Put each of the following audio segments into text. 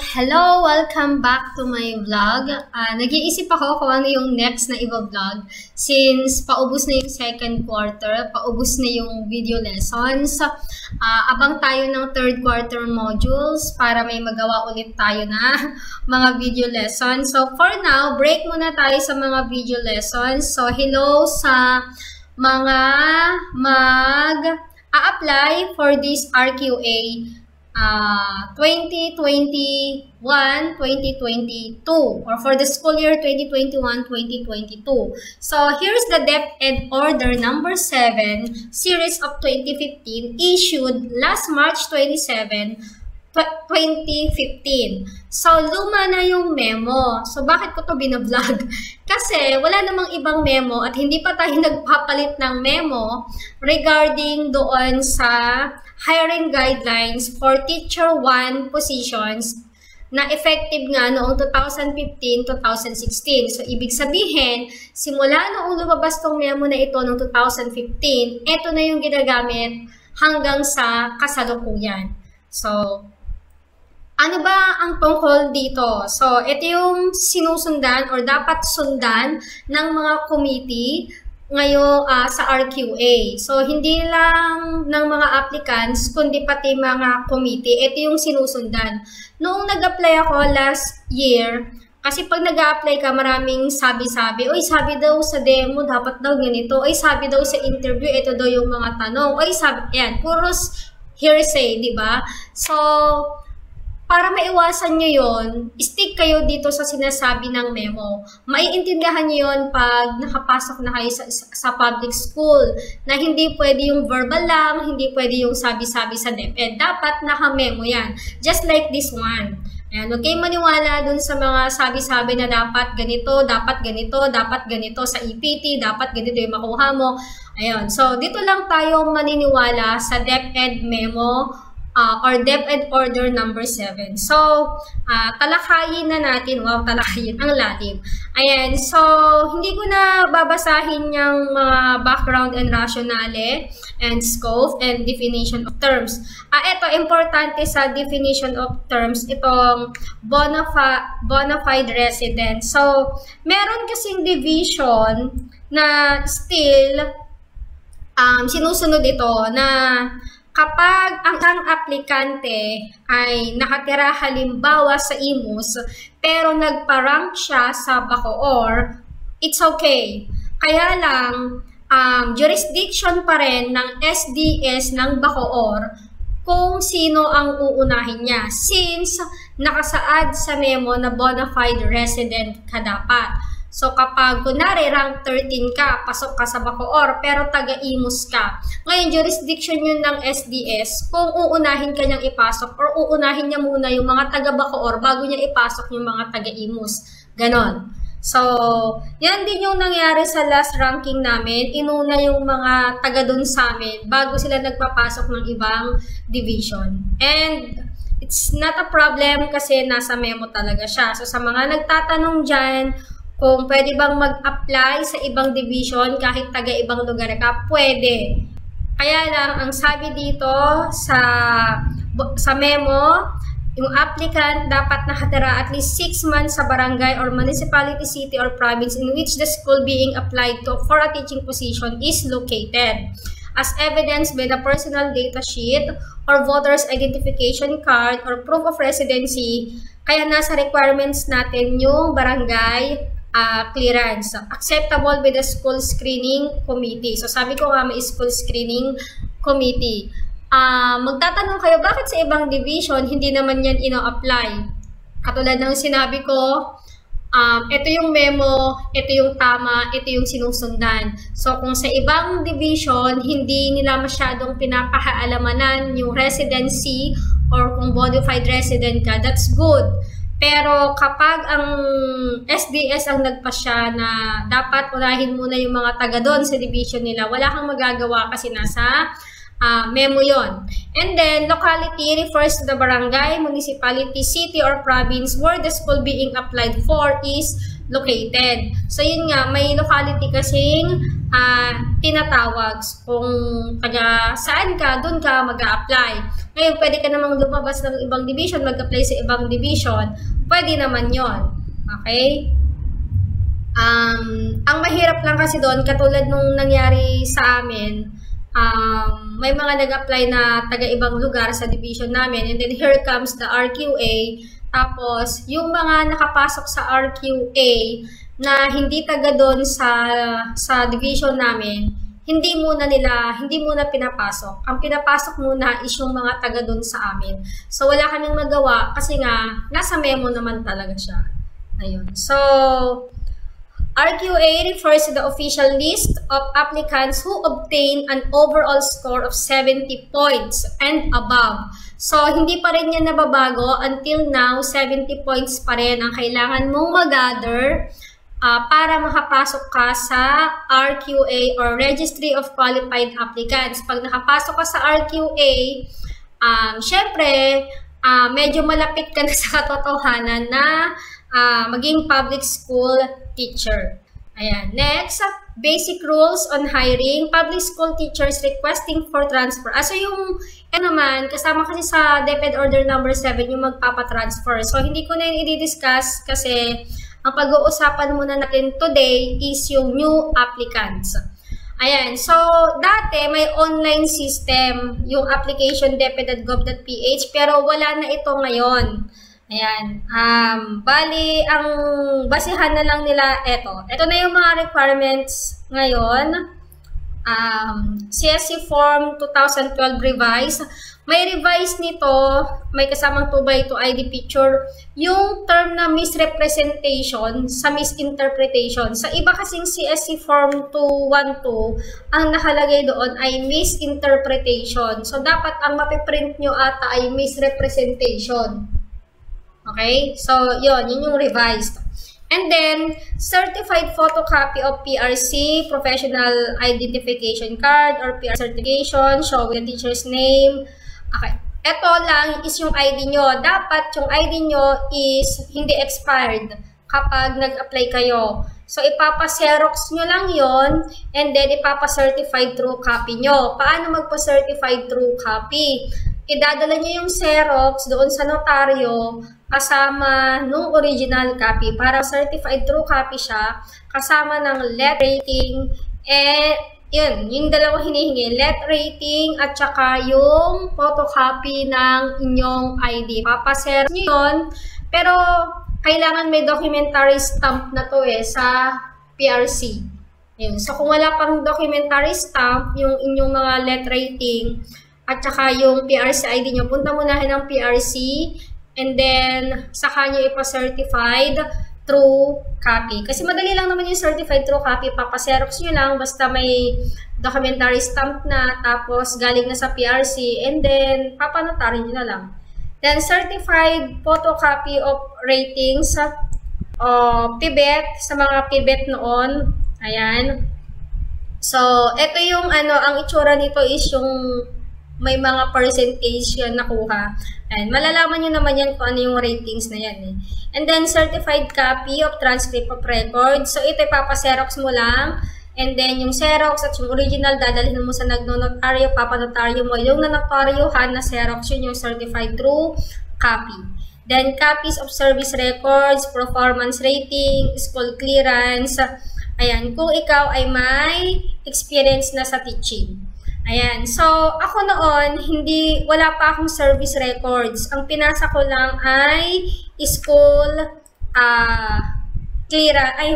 Hello! Welcome back to my vlog. Nag-iisip ako kung ano yung next na i-vlog since paubos na yung second quarter, paubos na yung video lessons. Abang tayo ng third quarter modules para may magawa ulit tayo na mga video lessons. So for now, break muna tayo sa mga video lessons. So hello sa mga mag-a-apply for this RQA 2021-2022 or for the school year 2021-2022. So here's the DepEd Order number 7 series of 2015 issued last March 27, 2015. So luma na yung memo. So bakit ko to binablog? Kasi wala namang ibang memo at hindi pa tayo nagpapalit ng memo regarding doon sa hiring guidelines for Teacher 1 positions na effective nga noong 2015-2016. So, ibig sabihin, simula noong lumabas tong memo na ito noong 2015, ito na yung ginagamit hanggang sa kasalukuyan. So, ano ba ang tungkol dito? So, ito yung sinusundan or dapat sundan ng mga committee ngayon sa RQA. So, hindi lang ng mga applicants, kundi pati mga committee. Ito yung sinusundan. Noong nag-apply ako last year, kasi pag nag-apply ka, maraming sabi-sabi. Oy, sabi daw sa demo, dapat daw ganito. Oy, sabi daw sa interview, ito daw yung mga tanong. Oy, sabi, yan, puros hearsay, di ba? So, para maiwasan nyo yon, stick kayo dito sa sinasabi ng memo. Maiintindihan nyo yon pag nakapasok na kayo sa public school na hindi pwede yung verbal lang, hindi pwede yung sabi-sabi sa DepEd. Dapat naka-memo yan. Just like this one. Ayan, huwag kayong maniwala dun sa mga sabi-sabi na dapat ganito, dapat ganito, dapat ganito sa EPT, dapat ganito yung makuha mo. Ayan, so dito lang tayo maniniwala sa DepEd memo or DepEd Order number 7. So, talakayin na natin. Wow, talakayin. Ang lalim. Ayan. So, hindi ko na babasahin yung mga background and rationale and scope and definition of terms. Ito, importante sa definition of terms, itong bona fide resident. So, meron kasing division na still sinusunod ito na kapag ang aplikante ay nakatira halimbawa sa Imus, pero nagpa-rank siya sa Bacoor, it's okay. Kaya lang, jurisdiction pa rin ng SDS ng Bacoor kung sino ang uunahin niya since nakasaad sa memo na bona fide resident ka dapat. So, kapag kunwari rank 13 ka, pasok ka sa Bacoor, pero taga-Imus ka. Ngayon, jurisdiction yun ng SDS kung uunahin ka niyang ipasok or uunahin niya muna yung mga taga-Bacoor bago niya ipasok yung mga taga-Imus. Ganon. So, yan din yung nangyari sa last ranking namin. Inuna yung mga taga dun sa amin bago sila nagpapasok ng ibang division. And it's not a problem kasi nasa memo talaga siya. So, sa mga nagtatanong dyan, kung pwede bang mag-apply sa ibang division kahit taga-ibang lugar ka, pwede. Kaya lang, ang sabi dito sa memo, yung applicant dapat nakatira at least 6 months sa barangay or municipality, city, or province in which the school being applied to for a teaching position is located, as evidenced by the personal data sheet or voter's identification card or proof of residency. Kaya nasa requirements natin yung barangay clearance, acceptable by the school screening committee. So sabi ko nga may school screening committee. Magtatanong kayo, bakit sa ibang division hindi naman yan ino-apply? Katulad ng sinabi ko, ito yung memo, ito yung tama, ito yung sinusundan. So kung sa ibang division hindi nila masyadong pinapahalamanan yung residency or kung bona fide resident ka, that's good. Pero kapag ang SDS ang nagpasya na dapat unahin muna yung mga taga doon sa division nila, wala kang magagawa kasi nasa memo yon. And then, locality refers to the barangay, municipality, city, or province where the school being applied for is located. So, yun nga, may locality kasing tinatawag. Kung taga saan ka, dun ka mag-a-apply. Ngayon, pwede ka namang lumabas ng ibang division, mag-apply sa ibang division. Pwede naman yon. Okay? Ang mahirap lang kasi doon, katulad nung nangyari sa amin, may mga nag-apply na taga-ibang lugar sa division namin, and then here comes the RQA. Tapos, yung mga nakapasok sa RQA na hindi taga doon sa division namin, hindi muna pinapasok. Ang pinapasok muna is yung mga taga doon sa amin. So, wala kaming magawa kasi nga, nasa memo naman talaga siya. Ayun. So, RQA refers to the official list of applicants who obtain an overall score of 70 points and above. So, hindi pa rin yan nababago. Until now, 70 points pa rin ang kailangan mong mag-gather para makapasok ka sa RQA or Registry of Qualified Applicants. Pag nakapasok ka sa RQA, syempre, medyo malapit ka na sa katotohanan na maging public school teacher. Ayan. Next, basic rules on hiring public school teachers requesting for transfer. So yung naman, kasama kasi sa DepEd Order number 7 yung magpapatransfer. So hindi ko na yun i-discuss kasi ang pag-uusapan muna natin today is yung new applicants. Ayan. So dati may online system yung application deped.gov.ph pero wala na ito ngayon. Ayan. Bali, ang basihan na lang nila ito. Ito na yung mga requirements ngayon. CSC Form 2012 Revised. May revise nito, may kasamang 2x2 ID picture, yung term na misrepresentation sa misinterpretation. Sa iba kasing CSC Form 212, ang nakalagay doon ay misinterpretation. So, dapat ang mapiprint nyo ata ay misrepresentation. Okay? So, yun yung revised. And then, certified photocopy of PRC, professional identification card, or PR certification, showing the teacher's name. Okay. Ito lang is yung ID nyo. Dapat yung ID nyo is hindi expired kapag nag-apply kayo. So, ipapa-xerox nyo lang yon and then ipapa-certified true copy nyo. Paano magpa-certified true copy? Idadala nyo yung xerox doon sa notaryo kasama nung original copy para certified true copy siya kasama ng let rating yun, yung dalawang hinihingi, let rating at saka yung photocopy ng inyong ID. Papaser nyo yun, pero kailangan may documentary stamp na to sa PRC. Yun. So kung wala pang documentary stamp, yung inyong mga let rating at saka yung PRC ID nyo, punta muna ng PRC and then saka nyo ipa-certified true copy. Kasi madali lang naman yung certified true copy. Papaserox nyo lang basta may documentary stamp na tapos galing na sa PRC and then papanotarin nyo na lang. Then certified photocopy of ratings PBET sa mga PBET noon. Ayan. So, ito yung ang itsura nito is yung may mga percentage yan nakuha. And malalaman nyo naman yan kung ano yung ratings na yan. And then, certified copy of transcript of record. So, ito ipapaserox mo lang. And then, yung xerox at yung original, dadalhin mo sa nagnonotaryo, papanotaryo mo. Yung nanotaryohan na xerox, yun yung certified true copy. Then, copies of service records, performance rating, school clearance. Ayan, kung ikaw ay may experience na sa teaching. Ayan. So, ako noon, wala pa akong service records. Ang pinasa ko lang ay school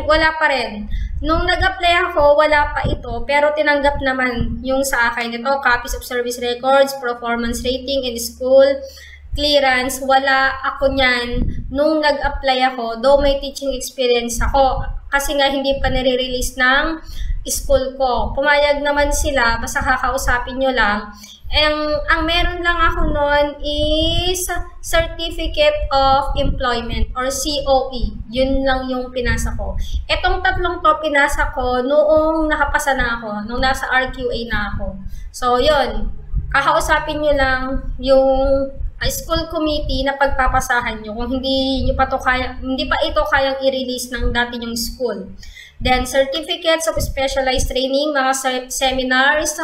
wala pa rin. Nung nag-apply ako, wala pa ito, pero tinanggap naman yung sa akin. Ito, copies of service records, performance rating, and school clearance. Wala ako niyan nung nag-apply ako, though may teaching experience ako. Kasi nga, hindi pa nare-release ng school ko. Pumayag naman sila, basta kakausapin nyo lang. Ang meron lang ako noon is Certificate of Employment or COE. Yun lang yung pinasa ko. Etong tatlong to pinasa ko noong nakapasa na ako, nung nasa RQA na ako. So, yun. kakausapin nyo lang yung school committee na pagpapasahan nyo kung hindi pa ito kayang i-release ng dati yung school. Then, certificates of specialized training, mga seminars,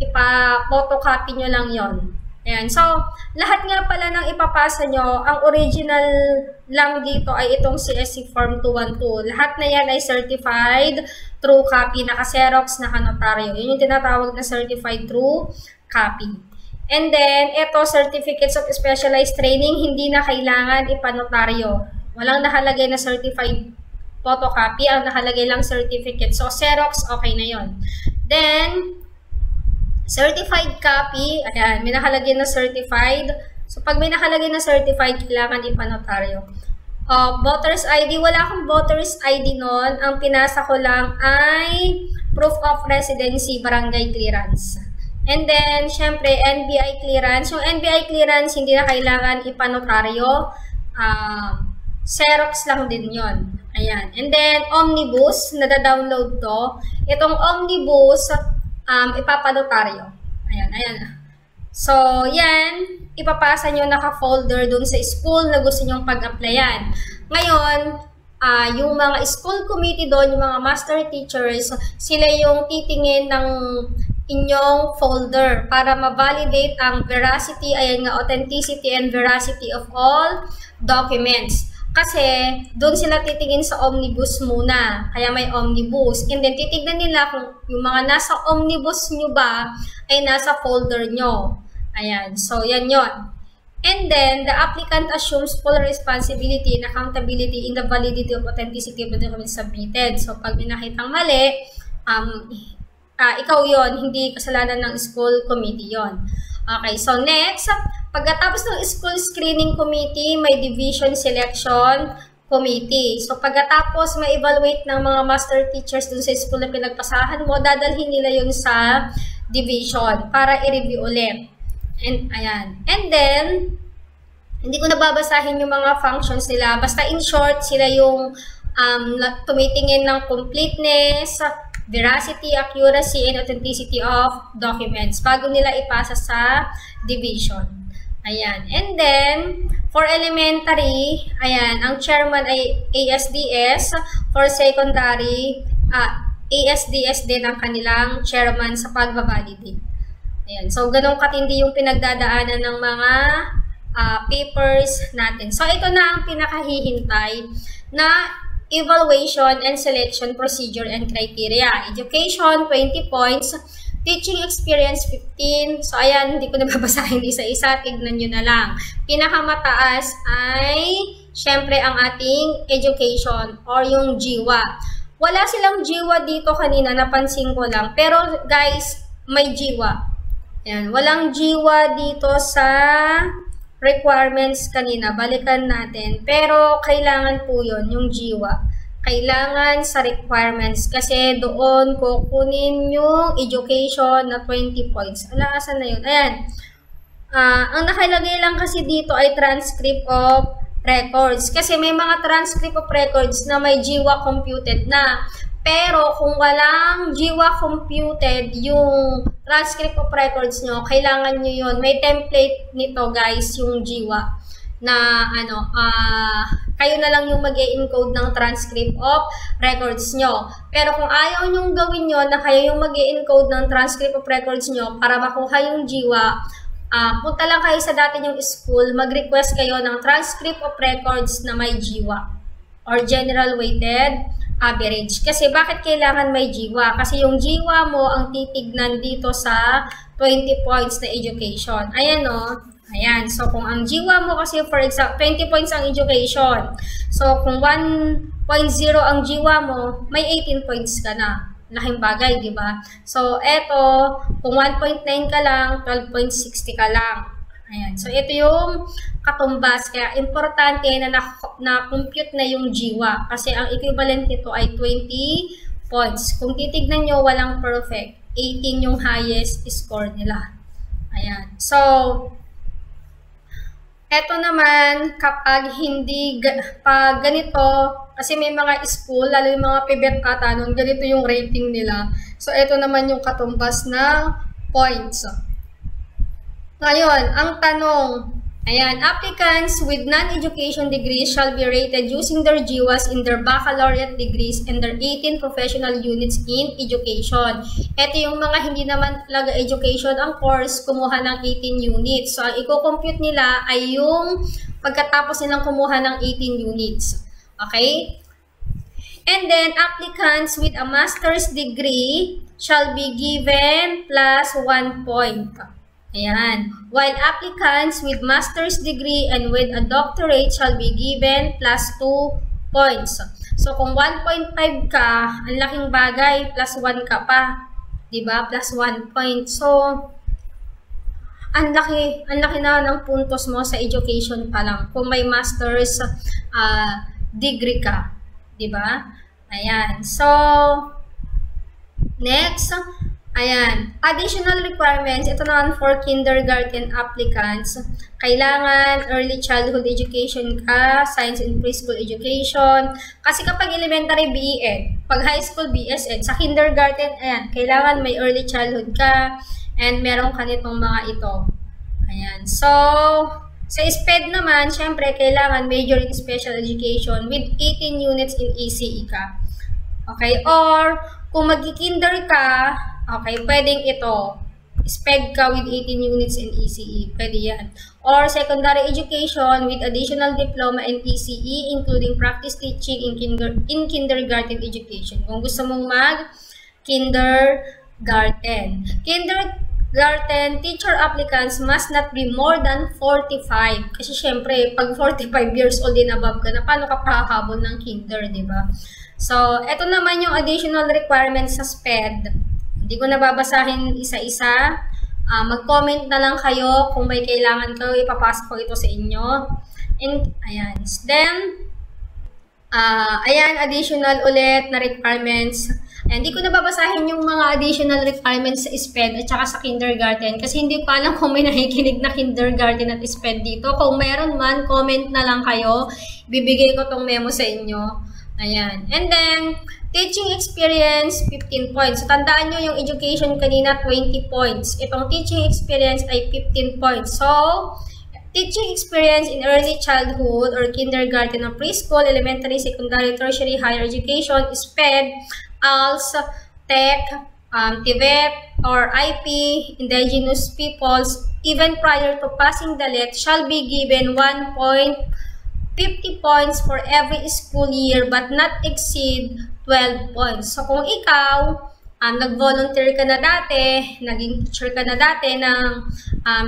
ipa-photocopy nyo lang yon. Ayan. So, lahat nga pala ng ipapasa nyo, ang original lang dito ay itong CSC Form 212. Lahat na yan ay certified true copy, naka-xerox, naka-notaryo. Yun yung tinatawag na certified true copy. And then, ito, certificates of specialized training, hindi na kailangan ipanotaryo. Walang nakalagay na certified photocopy, ang nakalagay lang certificate. So, xerox, okay na yon. Then, certified copy, ayan, may nakalagay na certified. So, pag may nakalagay na certified, kailangan ipanotaryo. Voter's ID, wala akong voter's ID noon. Ang pinasa ko lang ay proof of residency, barangay clearance. And then, syempre, NBI clearance. Yung NBI clearance, hindi na kailangan ipanotaryo. Xerox lang din yon. Ayan. And then, Omnibus, nada-download to. Itong Omnibus, ipapanotaryo. Ayan. So, yan, ipapasa nyo naka-folder dun sa school na gusto nyong pag-applyan. Ngayon, yung mga school committee doon, yung mga master teachers, sila yung titingin ng inyong folder para ma-validate ang veracity, ayan nga, authenticity and veracity of all documents. Kasi, doon sila titingin sa omnibus muna. Kaya may omnibus. And then, titignan nila kung yung mga nasa omnibus nyo ba ay nasa folder nyo. Ayan. So, yan yon. And then, the applicant assumes full responsibility and accountability in the validity of authenticity of the documents submitted. So, pag binakitang mali, ikaw yon, hindi kasalanan ng school committee yon. Okay, so next, pagkatapos ng school screening committee, may division selection committee. So pagkatapos ma-evaluate ng mga master teachers dun sa school na pinagpasahan mo, dadalhin nila yun sa division para i-review ulit. And ayan. And then, hindi ko nababasahin yung mga functions nila. Basta in short, sila yung tumitingin ng completeness, veracity, accuracy, and authenticity of documents bago nila ipasa sa division. Ayan. And then, for elementary, ayan, ang chairman ay ASDS. For secondary, ASDS din ang kanilang chairman sa pagbabalidate. Ayan. So, ganun katindi yung pinagdadaanan ng mga papers natin. So, ito na ang pinakahihintay na evaluation and selection procedure and criteria. Education, 20 points. Teaching experience, 15. So, ayan, hindi ko nababasahin isa-isa. Tignan nyo na lang. Pinakamataas ay, syempre, ang ating education or yung jiwa. Wala silang jiwa dito kanina, napansin ko lang. Pero, guys, may jiwa. Ayan, walang jiwa dito sa requirements kanina, balikan natin. Pero, kailangan po yun, yung jiwa. Kailangan sa requirements kasi doon kukunin yung education na 20 points. Asan na yun? Ayan. Ang nakalagay lang kasi dito ay transcript of records. Kasi may mga transcript of records na may jiwa computed na. Pero kung walang jiwa computed yung transcript of records nyo, kailangan nyo yun. May template nito guys, yung jiwa. Na kayo na lang yung mag-e-encode ng transcript of records nyo. Pero kung ayaw nyong gawin yun, na kayo yung mag-e-encode ng transcript of records nyo para makuha yung jiwa, punta lang kayo sa dati yung school, mag-request kayo ng transcript of records na may jiwa or general weighted average. Kasi bakit kailangan may jiwa? Kasi yung jiwa mo ang titignan dito sa 20 points na education. Ayan o. Ayan. So, kung ang jiwa mo kasi, for example, 20 points ang education. So, kung 1.0 ang jiwa mo, may 18 points ka na. Laking bagay, di ba? So, eto, kung 1.9 ka lang, 12.60 ka lang. Ayan. So, ito yung katumbas. Kaya, importante na na-compute na yung jiwa. Kasi, ang equivalent nito ay 20 points. Kung titignan nyo, walang perfect. 18 yung highest score nila. Ayan. So, eto naman, kapag hindi, pag ganito, kasi may mga school, lalo yung mga PBET ata, nun, ganito yung rating nila. So, eto naman yung katumbas na points. Ngayon, ang tanong, ayan, applicants with non-education degrees shall be rated using their GWAS in their baccalaureate degrees and their 18 professional units in education. Ito yung mga hindi naman talaga education ang course, kumuha ng 18 units. So, ang i-compute nila ay yung pagkatapos nilang kumuha ng 18 units. Okay? And then, applicants with a master's degree shall be given plus 1 point. Ayan. While applicants with master's degree and with a doctorate shall be given plus 2 points. So, kung 1.5 ka, ang laking bagay, plus 1 ka pa. Diba? Plus 1 point. So, ang laki na ng puntos mo sa education pa lang. Kung may master's degree ka. Diba? Ayan. So, next, ayan, additional requirements, ito naman for kindergarten applicants. Kailangan early childhood education ka, science and preschool education. Kasi kapag elementary, BEd. Pag high school, BSed. Sa kindergarten, ayan, kailangan may early childhood ka and meron ka nitong mga ito. Ayan. So, sa SPED naman, syempre, kailangan major in special education with 18 units in ECE ka. Okay? Or, kung mag-kinder ka, okay, pwedeng ito. SPED ka with 18 units in ECE. Pwede yan. Or secondary education with additional diploma in ECE including practice teaching in kindergarten education. Kung gusto mong mag-kindergarten. Kindergarten teacher applicants must not be more than 45. Kasi syempre, pag 45 years old din above ka na, paano ka pahahabol ng kinder, di ba? So, eto naman yung additional requirements sa SPED. Hindi ko nababasahin isa-isa. Mag-comment na lang kayo kung may kailangan kayo, ipapasok ko ito sa inyo. And, ayan. Then, ayan, additional ulit na requirements. Ayan, hindi ko nababasahin yung mga additional requirements sa SPED at saka sa kindergarten kasi hindi pa alam kung may nakikinig na kindergarten at SPED dito. Kung meron man, comment na lang kayo. Bibigay ko tong memo sa inyo. Ayan. And then, teaching experience, 15 points. So, tandaan nyo yung education kanina, 20 points. Itong teaching experience ay 15 points. So, teaching experience in early childhood or kindergarten or preschool, elementary, secondary, tertiary, higher education, SPED, ALS, TEC, TVET, or IP, indigenous peoples, even prior to passing the LET, shall be given 1.50 points for every school year but not exceed 12 points. So, kung ikaw, nag-volunteer ka na dati, naging teacher ka na dati ng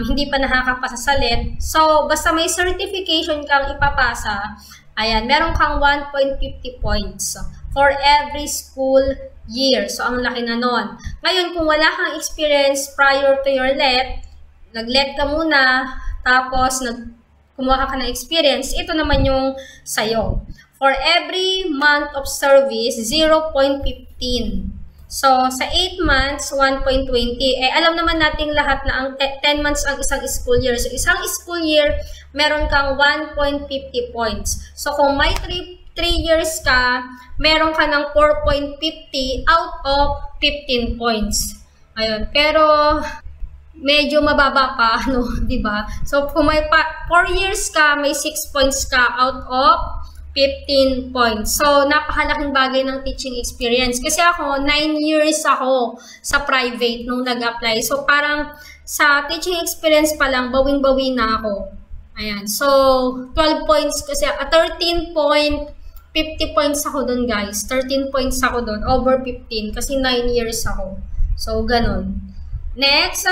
hindi pa nakakapasa sa LET, so, basta may certification kang ipapasa, ayan, meron kang 1.50 points for every school year. So, ang laki na nun. Ngayon, kung wala kang experience prior to your LET, nag-LET ka muna, tapos kumuha ka ng experience, ito naman yung sayo. For every month of service, 0.15. So, sa 8 months, 1.20. Eh, alam naman natin lahat na ang 10 months ang isang school year. So, isang school year, meron kang 1.50 points. So, kung may 3 years ka, meron ka ng 4.50 out of 15 points. Ayun. Pero, medyo mababa pa, no? Diba? So, kung may 4 years ka, may 6 points ka out of 15 points. So, napakalaking bagay ng teaching experience. Kasi ako, 9 years ako sa private nung nag-apply. So, parang sa teaching experience pa lang, bawing-bawi na ako. Ayan. So, 12 points kasi, 13.50 points ako dun, guys. 13 points ako dun, over 15. Kasi 9 years ako. So, ganun. Next,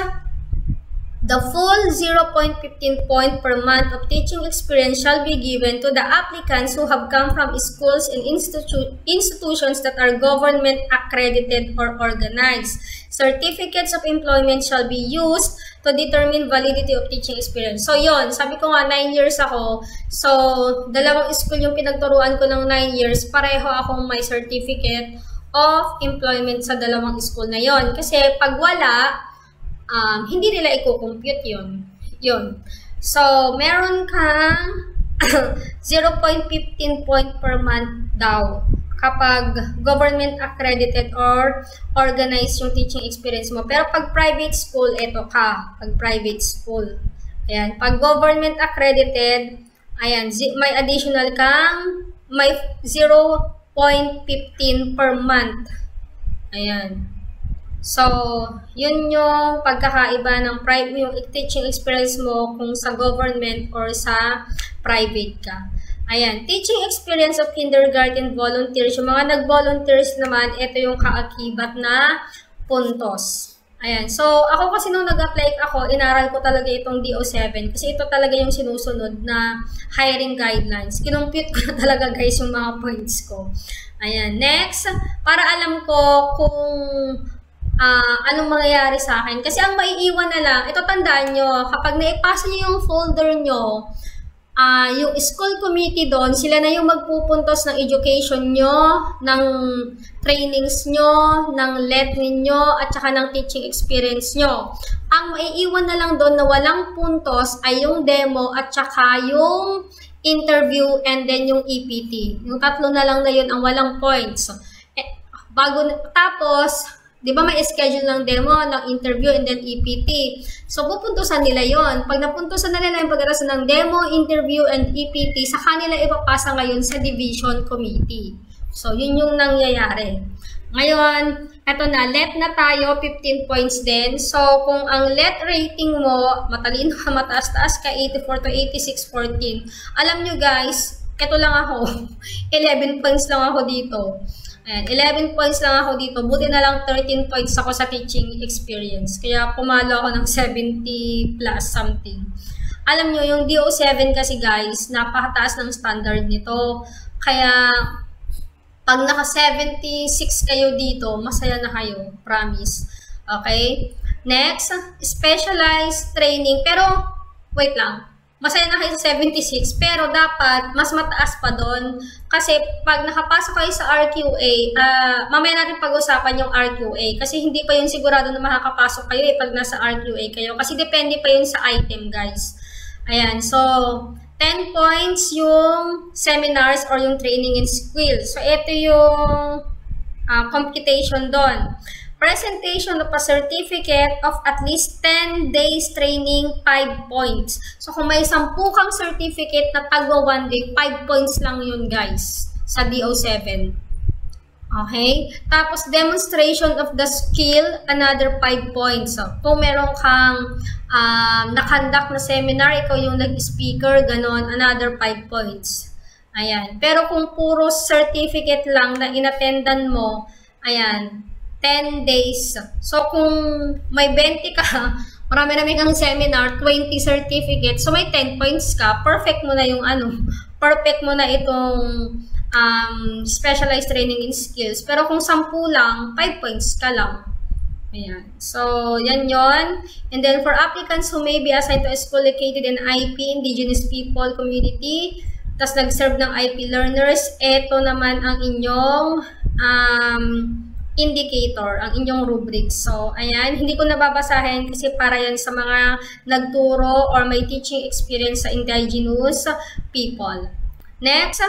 the full 0.15 point per month of teaching experience shall be given to the applicants who have come from schools and institutions that are government accredited or organized. Certificates of employment shall be used to determine validity of teaching experience. So, yon, sabi ko nga, 9 years ako. So, dalawang school yung pinagturuan ko ng 9 years. Pareho akong may certificate of employment sa dalawang school na yon. Kasi pag wala, hindi nila i-compute yun. So, meron kang 0.15 point per month daw kapag government accredited or organized yung teaching experience mo. Pero pag private school, eto ka. Pag private school. Ayan. Pag government accredited, ayan, may additional kang, may 0.15 per month. Ayan. So, yun yung pagkakaiba ng yung teaching experience mo kung sa government or sa private ka. Ayan, teaching experience of kindergarten volunteers. Yung mga nag-volunteers naman, ito yung kaakibat na puntos. Ayan, so ako kasi nung nag-apply ako, inaral ko talaga itong DO7 kasi ito talaga yung sinusunod na hiring guidelines. Kinumpute ko na talaga guys yung mga points ko. Ayan, next, para alam ko kung anong mangyayari sa akin. Kasi ang maiiwan na lang, ito tandaan nyo, kapag naipasa nyo yung folder nyo, yung school committee doon, sila na yung magpupuntos ng education nyo, ng trainings nyo, ng let ninyo, at saka ng teaching experience nyo. Ang maiiwan na lang doon na walang puntos ay yung demo at saka yung interview and then yung EPT. Yung tatlo na lang na yun ang walang points. Tapos, di ba may schedule ng demo, ng interview, and then EPT. So, pupuntusan nila yon. Pag napuntusan na nila yung pag-arasan ng demo, interview, and EPT, sa kanila ipapasa ngayon sa division committee. So, yun yung nangyayari. Ngayon, eto na, let na tayo, 15 points din. So, kung ang let rating mo, matalino ka, mataas-taas ka, 84 to 86, 14. Alam nyo guys, eto lang ako, 11 points lang ako dito. Ayan, 11 points lang ako dito. Buti na lang 13 points ako sa teaching experience. Kaya pumalo ako ng 70 plus something. Alam nyo, yung DO7 kasi guys, napakataas ng standard nito. Kaya, pag naka 76 kayo dito, masaya na kayo. Promise. Okay? Next, specialized training. Pero, wait lang. Masaya na kayo sa 76, pero dapat mas mataas pa doon. Kasi pag nakapasok kayo sa RQA, mamaya natin pag-usapan yung RQA. Kasi hindi pa yun sigurado na makakapasok kayo pag nasa RQA kayo. Kasi depende pa yun sa item, guys. Ayan, so 10 points yung seminars or yung training and skills. So ito yung computation doon. Presentation of a certificate of at least 10 days training, 5 points. So, kung may 10 kang certificate na tagwa 1 day, 5 points lang yun, guys, sa DO7. Okay? Tapos, demonstration of the skill, another 5 points. So, kung meron kang na-conduct na seminar, ikaw yung nag-speaker, ganon, another 5 points. Ayan. Pero kung puro certificate lang na inattendan mo, ayan, 10 days. So, kung may 20 ka, marami-rami kang seminar, 20 certificates, so may 10 points ka, perfect mo na yung perfect mo na itong specialized training in skills. Pero kung 10 lang, 5 points ka lang. Ayan. So, yan yon. And then, for applicants who may be assigned to a school located in IP, Indigenous People Community, tas nag-serve ng IP learners, eto naman ang inyong indicator, ang inyong rubrics. So, ayan, hindi ko nababasahin kasi para yan sa mga nagturo or may teaching experience sa indigenous people. Next,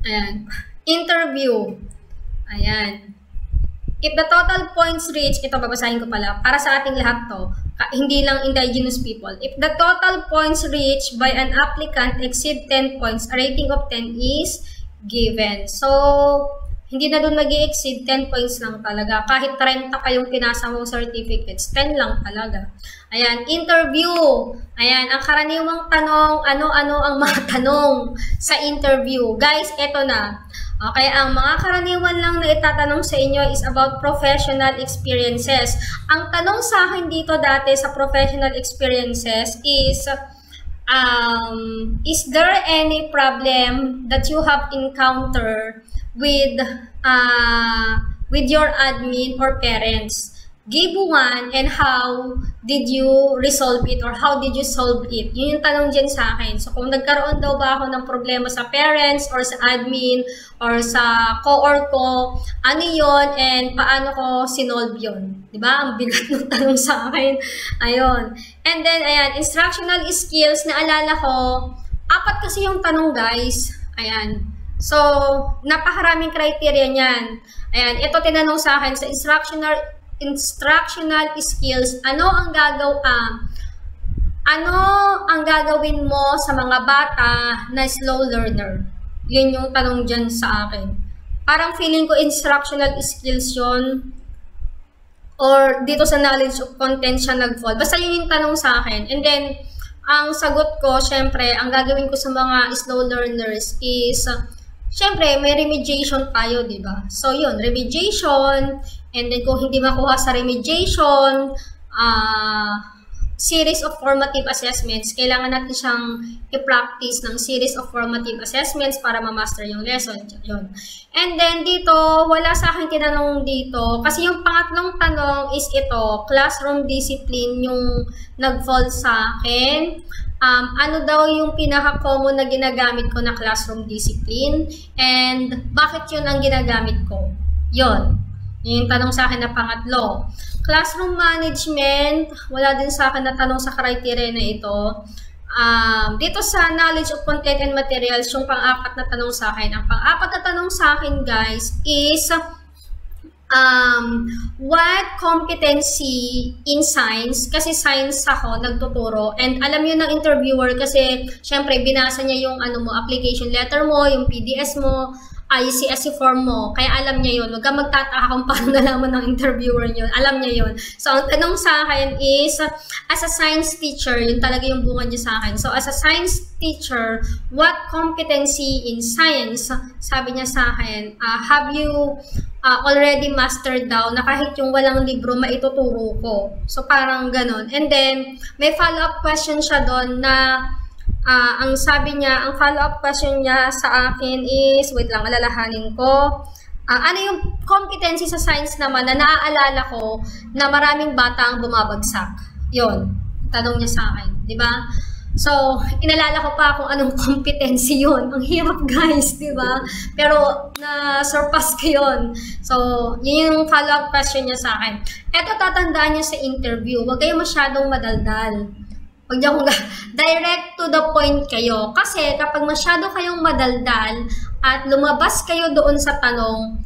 ayan, interview. Ayan. If the total points reached, ito babasahin ko pala, para sa ating lahat to, hindi lang indigenous people. If the total points reached by an applicant exceed 10 points, a rating of 10 is given. So, hindi na doon mag-i-exceed, 10 points lang talaga. Kahit 30 pa yung pinasa mong certificates, 10 lang talaga. Ayan, interview. Ayan, ang karaniwang tanong, ano-ano ang mga tanong sa interview. Guys, eto na. Okay, ang mga karaniwan lang na itatanong sa inyo is about professional experiences. Ang tanong sa akin dito dati sa professional experiences is there any problem that you have encountered with your admin or parents? Give one, and how did you resolve it or how did you solve it? Yun yung tanong dyan sa akin. So, kung nagkaroon daw ba ako ng problema sa parents or sa admin or sa co-or ko, ano yun and paano ko sinolve yun? Diba? Ang bigat ng tanong sa akin. Ayun. And then, ayan, instructional skills, naalala ko, 4 kasi yung tanong, guys. Ayan. So, napakaraming criteria niyan. Ayan, ito tinanong sa akin sa instructional skills, ano ang gagawin mo sa mga bata na slow learner? Yun yung tanong dyan sa akin. Parang feeling ko instructional skills yun, or dito sa knowledge of content siya nag-fall. Basta yun yung tanong sa akin. And then, ang sagot ko, syempre, ang gagawin ko sa mga slow learners is, syempre, may remediation tayo, di ba? So, yun, remediation, and then kung hindi makuha sa remediation, series of formative assessments, kailangan natin siyang i-practice ng series of formative assessments para ma-master yung lesson. Yun. And then dito, wala sa akin tinanong dito, kasi yung pangatlong tanong is ito, classroom discipline yung nag-fall sa akin. Ano daw yung pinaka-common na ginagamit ko na classroom discipline, and bakit yun ang ginagamit ko? Yun. Yung tanong sa akin na pangatlo. Classroom management, wala din sa akin na tanong sa criteria na ito. Dito sa knowledge of content and materials, yung pang-apat na tanong sa akin. Ang pang-apat na tanong sa akin, guys, is what competency in science, kasi science ako, nagtuturo, and alam yun ng interviewer kasi syempre binasa niya yung application letter mo, yung PDS mo, ICSE form mo, kaya alam niya yun. Huwag kang magtataka kung paano nalaman ng interviewer yun. Alam niya yun. So, ang tanong sa akin is, as a science teacher, yun talaga yung bunga niya sa akin. So, as a science teacher, what competency in science, sabi niya sa akin, have you already mastered daw na kahit yung walang libro, maituturo ko. So, parang ganon. And then, may follow-up question siya doon na ang sabi niya, ang follow-up question niya sa akin is, wait lang, alalahanin ko. Ano yung competency sa science naman na naaalala ko na maraming bata ang bumabagsak? Yun, tanong niya sa akin, di ba? So, inalala ko pa kung anong competency yun. Ang hirap, guys, di ba? Pero, na-surpass ko yun. So, yun yung follow-up question niya sa akin. Ito, tatandaan niya sa interview. Huwag kayo masyadong madaldal. Huwag niyo kung direct to the point kayo. Kasi kapag masyado kayong madaldal at lumabas kayo doon sa tanong,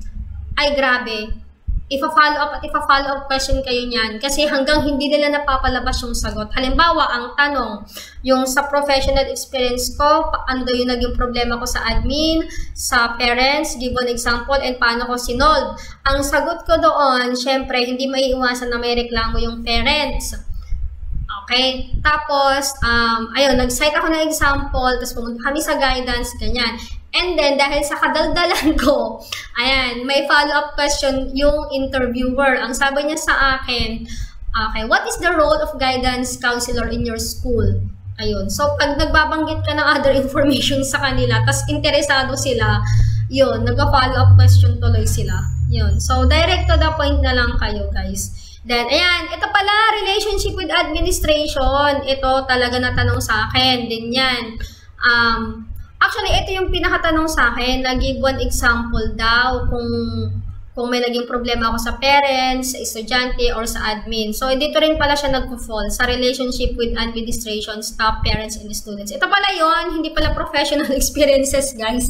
ay grabe, ipa-follow up question kayo niyan. Kasi hanggang hindi nila napapalabas yung sagot. Halimbawa, ang tanong, yung sa professional experience ko, ano daw yung naging problema ko sa admin, sa parents, give an example, and paano ko sinolve. Ang sagot ko doon, syempre, hindi maiiwasan na may reklamo yung parents. Okay? Tapos, ayun, nag-cite ako ng example, tapos pumunta kami sa guidance, ganyan. And then, dahil sa kadaldalan ko, ayan, may follow-up question yung interviewer. Ang sabi niya sa akin, okay, what is the role of guidance counselor in your school? Ayun. So, pag nagbabanggit ka ng other information sa kanila, tapos interesado sila, yun, nag-follow-up question tuloy sila. Yun. So, direct to the point na lang kayo, guys. Then, ayan, ito pala, relationship with administration. Ito talaga natanong sa akin. Din yan. Actually, ito yung pinakatanong sa akin. Nag-give one example daw kung may naging problema ako sa parents, sa estudyante, or sa admin. So, dito rin pala siya nagpo-fall sa relationship with administration, staff, parents, and students. Ito pala yon, hindi pala professional experiences, guys.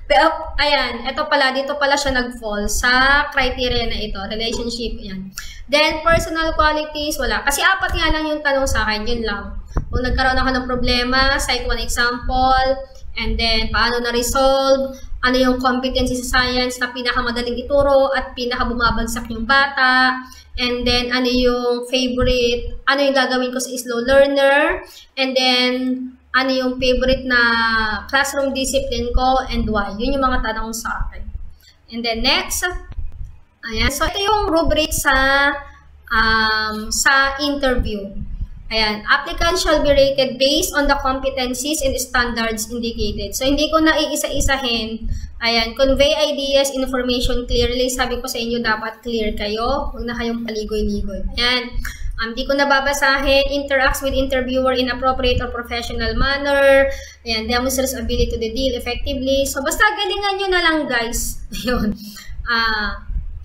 Pero, ayan, ito pala, dito pala siya nag-fall sa criteria na ito, relationship, ayan. Then, personal qualities, wala. Kasi apat nga lang yung tanong sa akin, yun lang. Kung nagkaroon ako ng problema, cite one example, and then, paano na-resolve, ano yung competency sa science na pinakamadaling ituro at pinakabumabagsak yung bata, and then, ano yung favorite, ano yung gagawin ko sa slow learner, and then, ano yung favorite na classroom discipline ko, and why. Yun yung mga tanong sa akin. And then, next, ayan. So, ito yung rubric sa interview. Ayan. Applicant shall be rated based on the competencies and standards indicated. So, hindi ko na iisa-isahin. Ayan. Convey ideas, information clearly. Sabi ko sa inyo, dapat clear kayo. Huwag na kayong paligoy-ligoy. Ayan. Hindi ko nababasahin. Interacts with interviewer in appropriate or professional manner. Ayan. Demonstrates ability to deal effectively. So, basta galingan nyo na lang, guys. Ayun.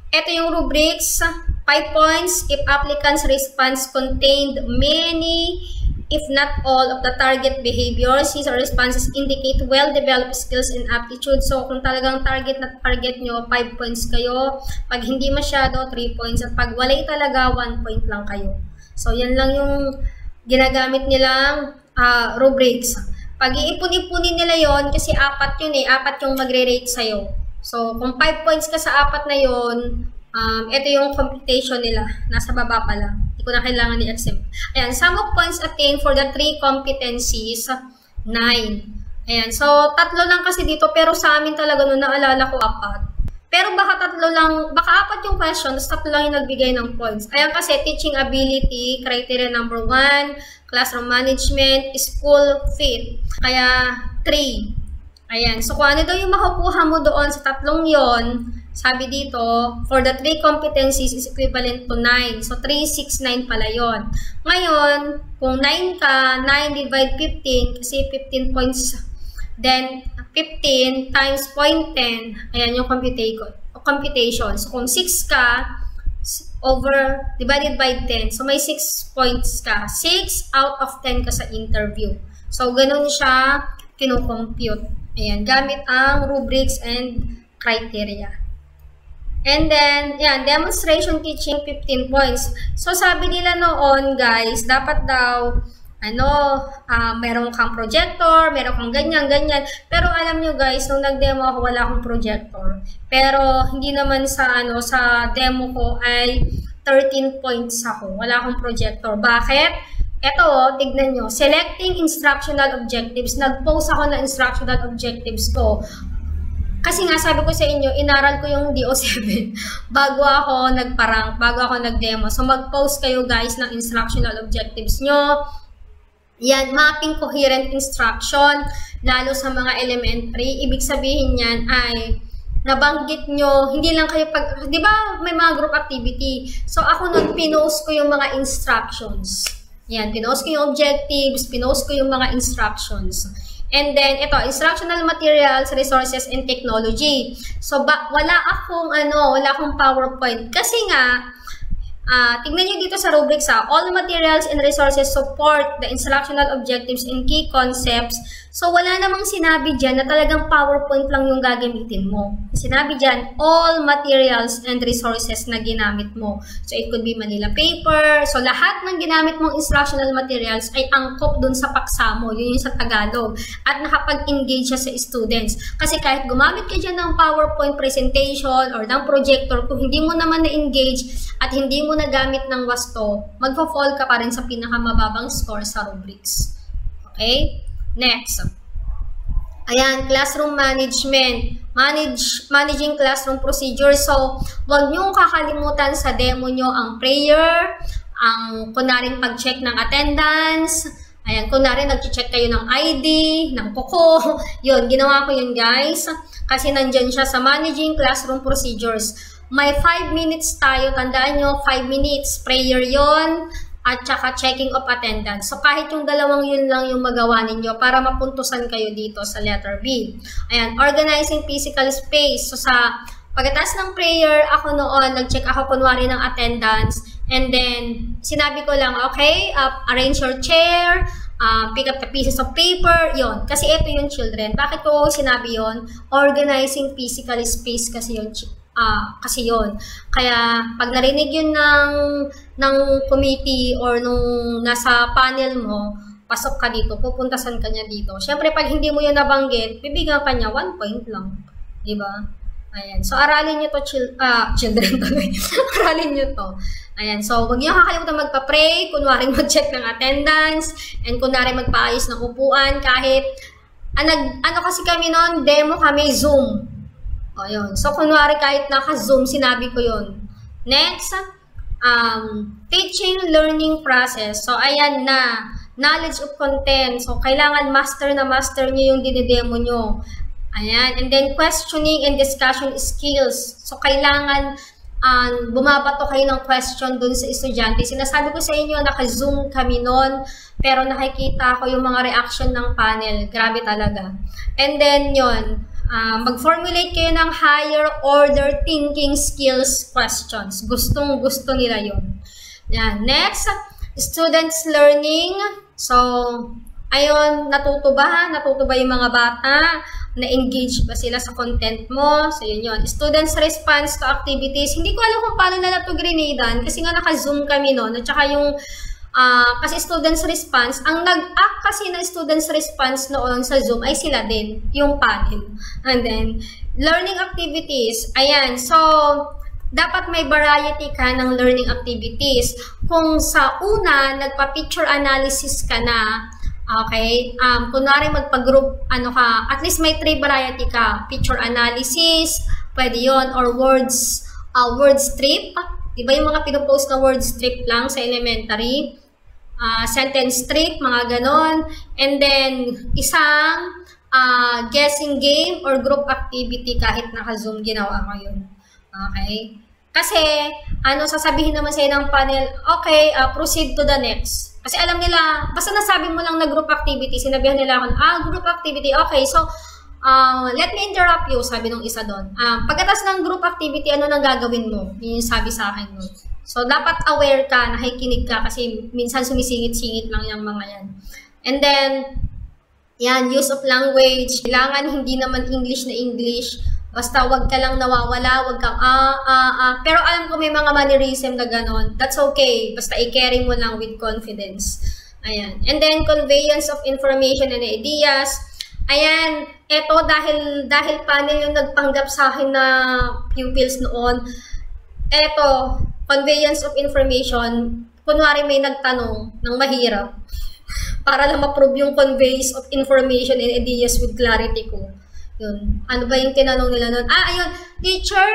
Ito yung rubrics, 5 points if applicant's response contained many if not all of the target behaviors, his or responses indicate well-developed skills and aptitude. So, kung talagang target na target nyo, 5 points kayo. Pag hindi masyado, 3 points. At pag walay talaga, 1 point lang kayo. So, yan lang yung ginagamit nilang rubrics. Pag iipon-ipunin nila yon kasi 4 yun 4 yung magre-rate sa'yo. So, kung 5 points ka sa 4 na yon, ito yung computation nila. Nasa baba pala. Hindi ko na kailangan i-accept. Ayan, sum of points attained for the 3 competencies, 9. Ayan, so 3 lang kasi dito, pero sa amin talaga nung naalala ko 4. Pero baka 3 lang, baka 4 yung question, tapos 3 lang yung nagbigay ng points. Ayan kasi, teaching ability, criteria number 1, classroom management, school fit. Kaya, 3. Ayan. So, kung ano daw yung makukuha mo doon sa 3 yon, sabi dito, for the 3 competencies is equivalent to 9. So, 3, 6, 9 pala yon. Ngayon, kung 9 ka, 9 divide 15, kasi 15 points. Then, 15 times 0.10, ayan yung computation. So, kung 6 ka, over, divided by 10. So, may 6 points ka. 6 out of 10 ka sa interview. So, ganun siya kinocompute. Ayan, gamit ang rubrics and criteria. And then, yan, demonstration teaching 15 points. So, sabi nila noon, guys, dapat daw, meron kang projector, meron kang ganyan. Pero alam nyo guys, nung nag-demo ako, wala akong projector. Pero hindi naman sa sa demo ko ay 13 points ako. Wala akong projector. Bakit? Ito, tignan nyo. Selecting instructional objectives. Nag-post ako ng instructional objectives ko. Kasi nga, sabi ko sa inyo, inaral ko yung DO7 bago ako nag-parank, bago ako nag-demo. So, mag-post kayo guys ng instructional objectives nyo. Yan, mapping coherent instruction, lalo sa mga elementary. Ibig sabihin yan ay nabanggit nyo, hindi lang kayo di ba may mga group activity? So ako nun, pinost ko yung mga instructions. Yan, pinost ko yung objectives, pinost ko yung mga instructions. And then, ito, instructional materials, resources, and technology. So, wala akong PowerPoint. Kasi nga, tignan nyo dito sa rubrics all materials and resources support the instructional objectives and key concepts. So, wala namang sinabi dyan na talagang PowerPoint lang yung gagamitin mo. Sinabi dyan, all materials and resources na ginamit mo. So, it could be Manila paper. So, lahat ng ginamit mong instructional materials ay angkop dun sa paksa mo. Yun yung sa Tagalog. At nakapag-engage siya sa students. Kasi kahit gumamit ka dyan ng PowerPoint presentation or ng projector, kung hindi mo naman na-engage at hindi mo nagamit ng wasto, magpa-fall ka pa rin sa pinakamababang score sa rubrics. Okay? Next. Ayan, classroom management. Managing classroom procedures. So, huwag niyong kakalimutan sa demo nyo ang prayer, ang kunaring pag-check ng attendance. Ayan, kunwari nag-check kayo ng ID, ng kuko. Yun, ginawa ko yun guys. Kasi nandyan siya sa managing classroom procedures. May 5 minutes tayo. Tandaan nyo, 5 minutes. Prayer yon at saka checking of attendance. So, kahit yung dalawang yun lang yung magawa ninyo para mapuntusan kayo dito sa letter B. Ayan, organizing physical space. So, sa pagkatapos ng prayer, ako noon, nag-check ako kunwari ng attendance. And then, sinabi ko lang, okay, arrange your chair, pick up the pieces of paper, yon. Kasi ito yung children. Bakit ko sinabi yon? Organizing physical space kasi yun. Kaya pag narinig yun ng committee or nung nasa panel mo, pasok ka dito, pupuntasan ka niya dito. Siyempre, pag hindi mo yun nabanggit, bibigyan ka niya 1 point lang. Diba? Ayan. So, aralin nyo to, children to. Aralin nyo to. Ayan. So, huwag nyo kakalimutan magpa-pray, kunwaring mag-check ng attendance, and kunwari magpaayos ng upuan, kahit, kasi kami noon, demo kami, Zoom. O, yun. So, kunwari kahit naka-Zoom, sinabi ko yun. Next, teaching learning process. So, ayan na. Knowledge of content. So, kailangan master nyo yung dinidemo nyo. Ayan. And then, questioning and discussion skills. So, kailangan bumabato kayo ng question dun sa estudyante. Sinasabi ko sa inyo, naka-Zoom kami nun, pero nakikita ko yung mga reaction ng panel. Grabe talaga. And then, yun. Mag-formulate kayo ng higher order thinking skills questions. Gustong-gusto nila yun. Yan. Next, students learning So, ayun, natuto ba? Natuto ba yung mga bata? Na-engage ba sila sa content mo? So, yun. Students' response to activities. Hindi ko alam kung paano nila to grenadean kasi nga naka-zoom kami noon. At saka yung, kasi students' response, ang nag-act kasi ng students' response noon sa Zoom ay sila din, yung panel. And then, learning activities. Ayan, so, dapat may variety ka ng learning activities. Kung sa una, nagpa-picture analysis ka na, okay, kunwari magpa-group, at least may 3 variety ka. Picture analysis, pwede yun, or words strip. Diba yung mga pinupost na word strip lang sa elementary? Sentence strip, mga ganon. And then, isang guessing game or group activity kahit naka-Zoom, ginawa ko yun. Okay? Kasi, sasabihin naman sa'yo ng panel, okay, proceed to the next. Kasi alam nila, basta nasabi mo lang na group activity, sinabihan nila ako, group activity, okay, so, let me interrupt you, sabi nung isa doon. Pagkatapos ng group activity, ano nang gagawin mo? Yun yung sabi sa akin nun. So, dapat aware ka, nakikinig ka, kasi minsan sumisingit-singit lang yung mga yan. And then, yan, use of language. Kailangan hindi naman English na English. Basta wag ka lang nawawala, wag kang Pero alam ko may mga mannerism na ganon. That's okay. Basta i-carry mo lang with confidence. Ayan. And then, conveyance of information and ideas. Ayan. Ito, dahil panel yung nagpanggap sa akin na pupils noon. Ito, conveyance of information. Kunwari may nagtanong ng mahirap. Para lang ma-prove yung conveys of information and ideas with clarity ko. Yun. Ano ba yung tinanong nila nun? Ayun. Teacher,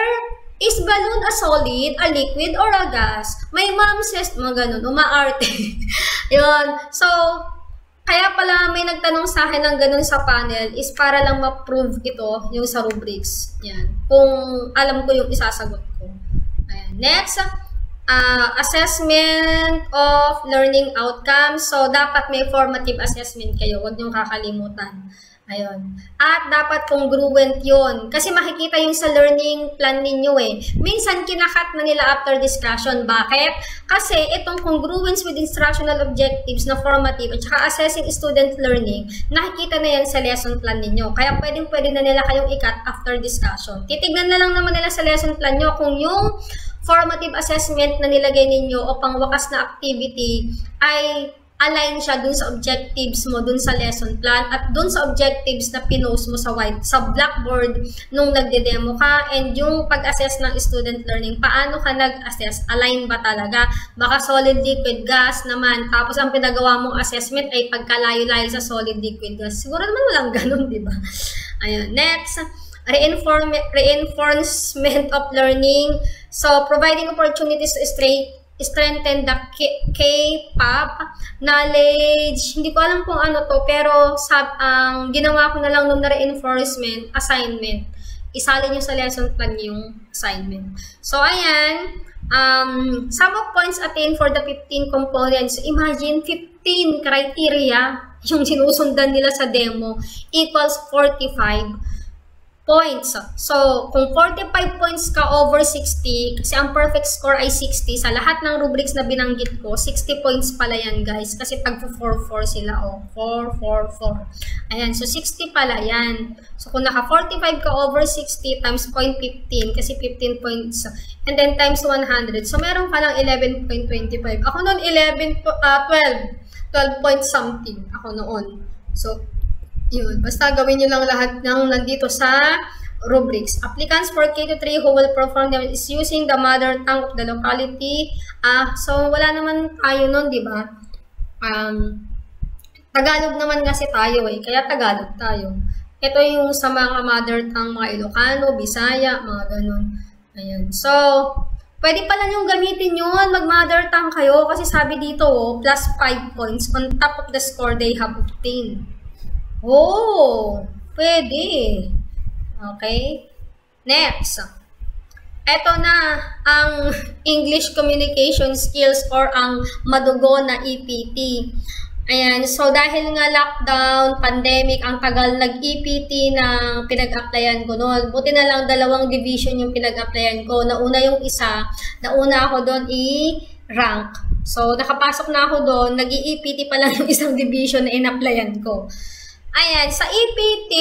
is balloon a solid, a liquid, or a gas? My mom says, mga ganun, umaarte. Yun. So, kaya pala may nagtanong sa akin ng ganun sa panel is para lang ma-prove ito yung sa rubrics. Yan. Kung alam ko yung isasagot ko. Ayan. Next, assessment of learning outcomes. So, dapat may formative assessment kayo. Huwag niyong kakalimutan. Ayun. At dapat congruent yun. Kasi makikita yung sa learning plan ninyo eh. Minsan, kinakat na nila after discussion. Bakit? Kasi itong congruence with instructional objectives na formative at saka assessing student learning, nakikita na yan sa lesson plan ninyo. Kaya pwede na nila kayong ikat after discussion. Titignan na lang naman nila sa lesson plan nyo kung yung formative assessment na nilagay ninyo o pangwakas na activity ay align siya dun sa objectives mo, dun sa lesson plan, at dun sa objectives na pinost mo sa blackboard nung nagde-demo ka, and yung pag-assess ng student learning, paano ka nag-assess? Align ba talaga? Baka solid, liquid, gas naman, tapos ang pinagawa mong assessment ay pagkalayo-layo sa solid, liquid, gas. Siguro naman walang ganun, di ba? Ayun. Next, reinforcement of learning. So, providing opportunities to strengthen the K-pop knowledge. Hindi ko alam kung ano to, pero ang ginawa ko na lang nung na-reinforcement, assignment. Isali nyo sa lesson plan yung assignment. So, ayan. Sum of points attained for the 15 components. Imagine, 15 criteria yung sinusundan nila sa demo equals 45 points. So, kung 45 points ka over 60, kasi ang perfect score ay 60, sa lahat ng rubrics na binanggit ko, 60 points pala yan, guys. Kasi tag 4-4 sila, 4-4-4. Ayan, so 60 pala yan. So, kung naka 45 ka over 60 times 0.15, kasi 15 points, and then times 100. So, meron ka lang 11.25. Ako noon, 12 point something ako noon. So, yun. Basta gawin nyo lang lahat ng nandito sa rubrics. Applicants for K-3 who will perform them is using the mother tongue of the locality. So, wala naman tayo nun, di ba? Tagalog naman kasi tayo eh. Kaya Tagalog tayo. Ito yung sa mga mother tongue, mga Ilocano, Bisaya, mga ganun. Ayan. So, pwede pala yung gamitin yun. Mag-mother tongue kayo. Kasi sabi dito, plus 5 points on top of the score they have obtained. Oh, pwede. Okay. Next. Ito na ang English communication skills or ang madugo na EPT. Ayan. So, dahil nga lockdown, pandemic, ang tagal nag-EPT na pinag-applyan ko noon. Buti na lang 2 division yung pinag-applyan ko. Nauna yung isa. Nauna ako doon i-rank. So, nakapasok na ako doon. Nag-EPT pa lang yung isang division na in-applyan ko. Ayan, sa EPT,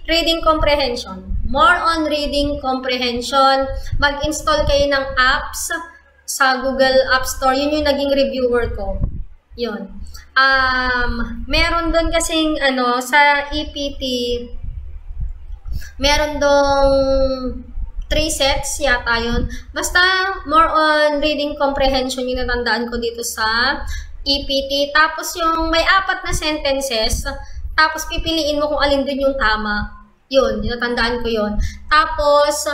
reading comprehension. More on reading comprehension. Mag-install kayo ng apps sa Google App Store. Yun yung naging reviewer ko. Yun. Meron doon kasing, sa EPT, meron dong 3 sets yata yun. Basta, more on reading comprehension yung natandaan ko dito sa EPT. Tapos yung may 4 na sentences, tapos pipiliin mo kung alin din yung tama. Yun, natandaan ko yun. Tapos,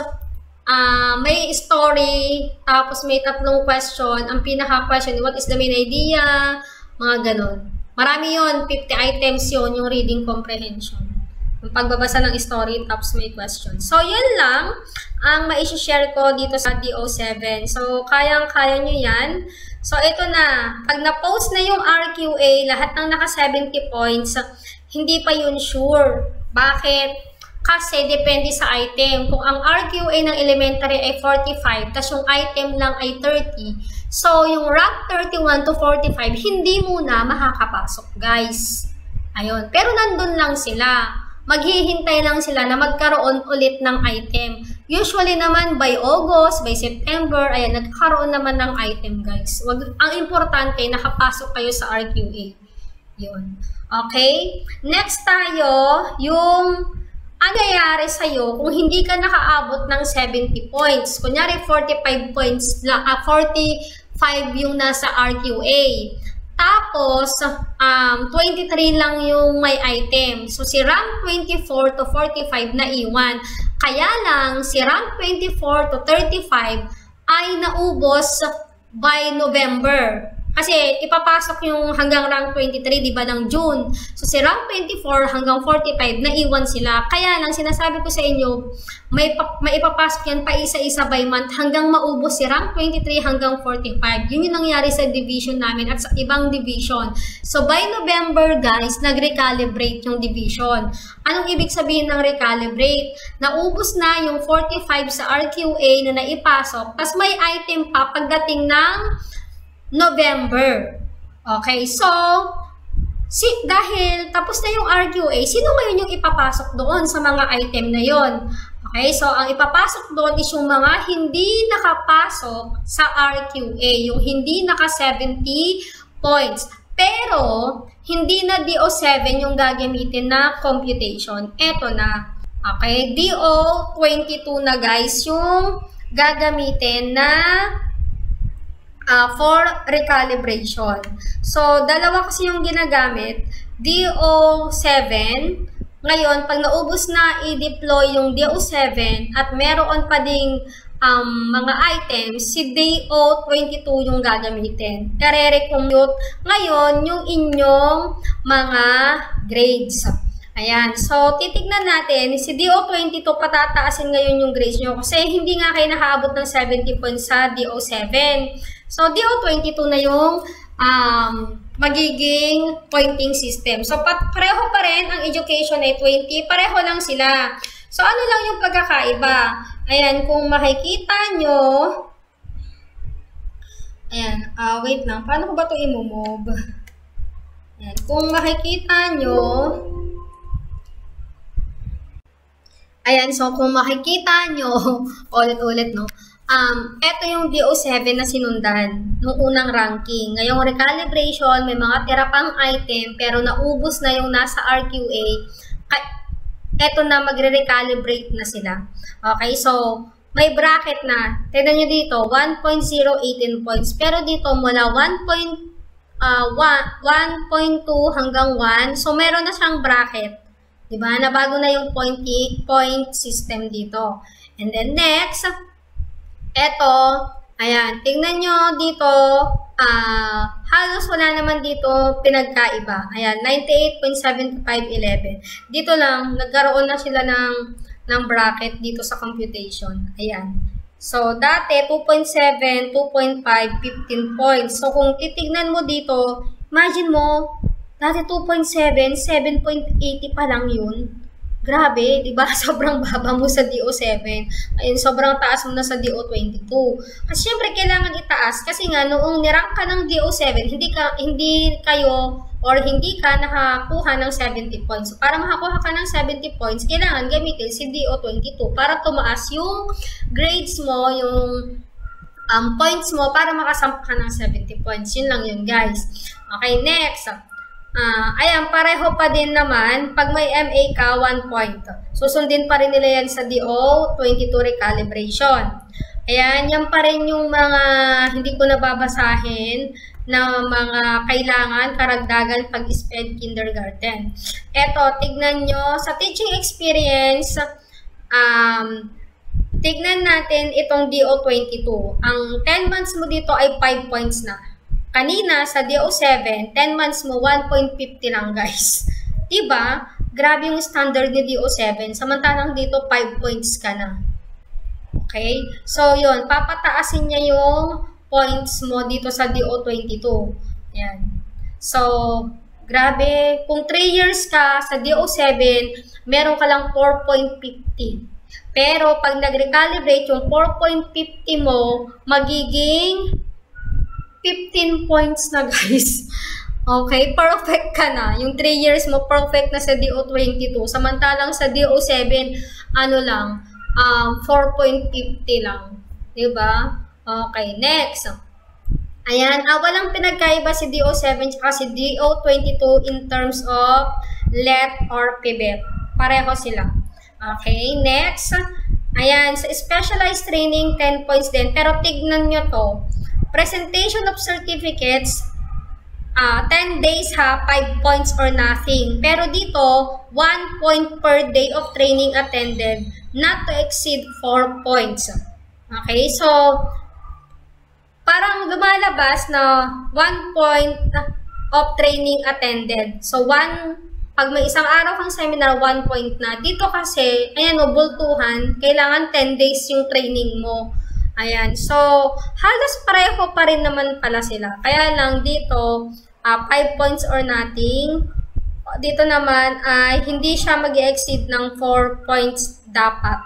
may story, tapos may 3 question. Ang pinaka-question, what is the main idea? Mga ganon. Marami yun, 50 items yun, yung reading comprehension. Yung pagbabasa ng story, tapos may question. So, yun lang ang ma-share ko dito sa DO7. So, kayang-kaya nyo yan. So, ito na. Pag na-post na yung RQA, lahat ng naka 70 points, hindi pa yun sure. Bakit? Kasi depende sa item. Kung ang RQA ng elementary ay 45, tas yung item lang ay 30, so yung rank 31 to 45, hindi muna makakapasok, guys. Ayun. Pero nandun lang sila. Maghihintay lang sila na magkaroon ulit ng item. Usually naman by August, by September, ayan, nagkaroon naman ng item, guys. Ang importante, nakapasok kayo sa RQA. Yun. Okay? Next tayo, yung ang nangyayari sa'yo kung hindi ka nakaabot ng 70 points. Kunyari, 45 points, 45 yung nasa RQA. Tapos, 23 lang yung may item. So, si rank 24 to 45 na iwan. Kaya lang, si rank 24 to 35 ay naubos by November. Kasi ipapasok yung hanggang rank 23, di ba, ng June. So, si rank 24 hanggang 45, naiwan sila. Kaya lang, sinasabi ko sa inyo, may ipapasok yan pa isa-isa by month hanggang maubos si rank 23 hanggang 45. Yun yung nangyari sa division namin at sa ibang division. So, by November, guys, nag-recalibrate yung division. Anong ibig sabihin ng recalibrate? Naubos na yung 45 sa RQA na naipasok, tas may item pa pagdating ng November. Okay, so, dahil tapos na yung RQA, sino ngayon yung ipapasok doon sa mga item na yon? Okay, so ang ipapasok doon is yung mga hindi nakapasok sa RQA, yung hindi naka 70 points. Pero, hindi na DO7 yung gagamitin na computation. Eto na. Okay, DO22 na, guys, yung gagamitin na for recalibration. So, dalawa kasi yung ginagamit. DO7, ngayon, pag naubos na i-deploy yung DO7 at meron pa ding mga items, si DO22 yung gagamitin. Kare-recommute ngayon yung inyong mga grades. Ayan. So, titignan natin, si DO22 patataasin ngayon yung grades nyo kasi hindi nga kayo nakaabot ng 70 points sa DO7. So, DO22 na yung magiging pointing system. So, pareho pa rin ang education ay 20. Pareho lang sila. So, ano lang yung pagkakaiba? Ayan, kung makikita nyo, ayan, wait lang. Paano ko ba ito i-move? Ayan, kung makikita nyo, ayan, so kung makikita nyo, ulit-ulit, no? Ito yung DO7 na sinundan nung unang ranking. Ngayong recalibration, may mga tira pang item, pero naubos na yung nasa RQA. Ito na, magre-recalibrate na sila. Okay, so, may bracket na. Tignan nyo dito, 1.018 points. Pero dito, mula 1.2 hanggang 1. So, meron na siyang bracket. Diba? Nabago na yung point system dito. And then next, eto, ayan, tingnan nyo dito, halos wala naman dito pinagkaiba. Ayan, 98.7511. Dito lang, nagkaroon na sila ng bracket dito sa computation. Ayan. So, dati, 2.7, 2.5, 15 points. So, kung titignan mo dito, imagine mo, dati 2.7, 7.80 pa lang yun. Grabe, di ba? Sobrang baba mo sa DO7. Ayun, sobrang taas mo na sa DO22. Kasi syempre kailangan itaas kasi nga noong nirank ka ng DO7, hindi kayo or hindi ka nakakuha ng 70 points. So, para makakuha ka ng 70 points, kailangan gamitin si DO22 para tumaas yung grades mo, yung points mo para makasampa ka ng 70 points. Yun lang yun, guys. Okay, next. Ayan, pareho pa din naman. Pag may MA ka, 1 point. Susundin pa rin nila yan sa DO22 recalibration. Ayan, yan pa rin yung mga hindi ko nababasahin na mga kailangan, karagdagan pag-SPED kindergarten. Eto, tignan nyo. Sa teaching experience, tignan natin itong DO22. Ang 10 months mo dito ay 5 points na. Kanina, sa DO7, 10 months mo, 1.50 lang, guys. Diba? Grabe yung standard ni DO7. Samantalang dito, 5 points ka na. Okay? So, yun. Papataasin niya yung points mo dito sa DO22. Yan. So, grabe. Kung 3 years ka sa DO7, meron ka lang 4.50. Pero, pag nag-recalibrate yung 4.50 mo, magiging 15 points na, guys. Okay, perfect ka na. Yung 3 years mo, perfect na sa DO22. Samantalang sa DO7, ano lang, 4.50 lang. Diba? Okay, next. Ayan, walang pinagkaiba si DO7 at si DO22 in terms of LET or PBET. Pareho sila. Okay, next. Ayan, sa specialized training, 10 points din. Pero tignan nyo to. Presentation of certificates, 10 days ha, 5 points or nothing. Pero dito, 1 point per day of training attended, not to exceed 4 points. Okay, so, parang lumalabas na 1 point of training attended. So, pag may isang araw kang seminar, 1 point na. Dito kasi, ayan o, bultuhan, kailangan 10 days yung training mo. Ayan, so, halos pareho pa rin naman pala sila. Kaya lang dito, 5 points or nothing. Dito naman ay hindi siya mag-exceed ng 4 points dapat.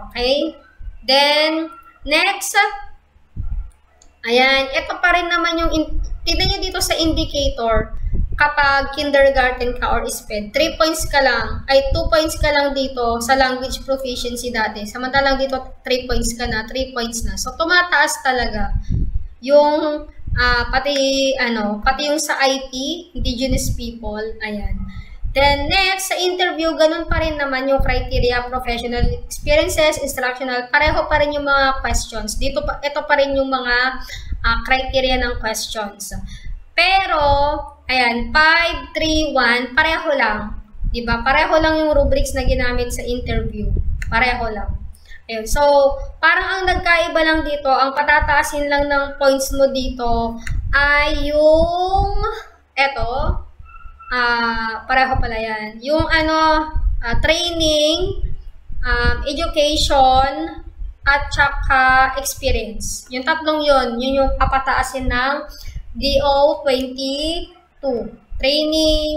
Okay? Then, next. Ayan, ito pa rin naman yung, tignan nyo dito sa indicator. Kapag kindergarten ka or SPED, 3 points ka lang, ay 2 points ka lang dito sa language proficiency dati. Samantalang dito, 3 points ka na, 3 points na. So, tumataas talaga yung, pati yung sa IT, indigenous people, ayan. Then, next, sa interview, ganun pa rin naman yung criteria, professional experiences, instructional, pareho pa rin yung mga questions. Dito, ito pa rin yung mga criteria ng questions. Pero, ayan, 5, 3, 1, pareho lang. Diba? Pareho lang yung rubrics na ginamit sa interview. Pareho lang. Ayun. So, parang ang nagkaiba lang dito, ang patataasin lang ng points mo dito ay yung, eto, pareho pala yan. Yung training, education, at saka experience. Yung tatlong yun yung papataasin ng DO22, training,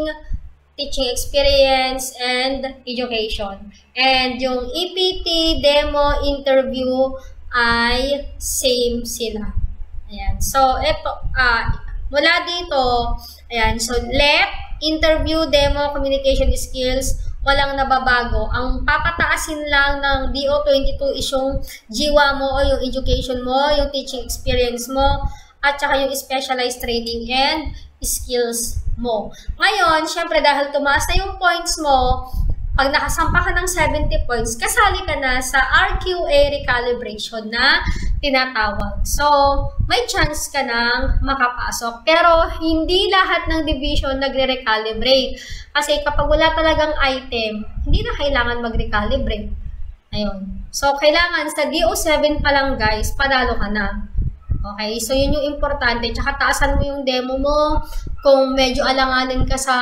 teaching experience, and education. And yung EPT, demo, interview ay same sila. Ayan. So, ito, mula dito, ayan, so LET, interview, demo, communication skills, walang nababago. Ang papataasin lang ng DO22 is yung GWA mo o yung education mo, yung teaching experience mo, at saka yung specialized training and skills mo. Ngayon, syempre dahil tumaas na yung points mo, pag nakasampa ka ng 70 points, kasali ka na sa RQA recalibration na tinatawag. So, may chance ka nang makapasok. Pero, hindi lahat ng division nagre-recalibrate. Kasi kapag wala talagang item, hindi na kailangan mag-recalibrate. Ayun. So, kailangan sa DO7 pa lang guys, panalo ka na. Okay, so yun yung importante. Tsaka taasan mo yung demo mo kung medyo alanganin ka sa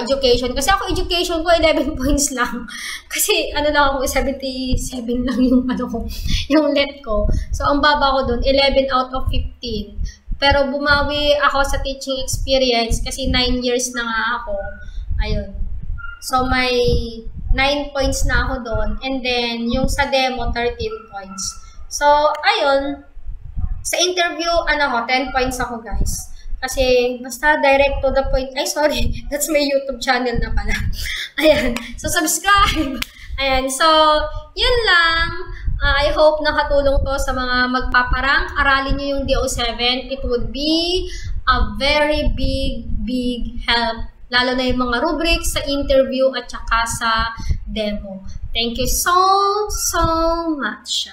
education. Kasi ako education ko 11 points lang. Kasi ano lang ako 77 lang yung yung LET ko. So ang baba ko dun 11 out of 15. Pero bumawi ako sa teaching experience kasi 9 years na nga ako. Ayun. So, may 9 points na ako doon. And then, yung sa demo, 13 points. So, ayun. Sa interview, 10 points ako, guys. Kasi, basta direct to the point. Ay, sorry. That's my YouTube channel na pala. Ayan. So, subscribe. Ayan. So, yun lang. I hope nakatulong to sa mga magpaparang. Aralin nyo yung DO7. It would be a very big help. Lalo na yung mga rubrics sa interview at saka sa demo. Thank you so much.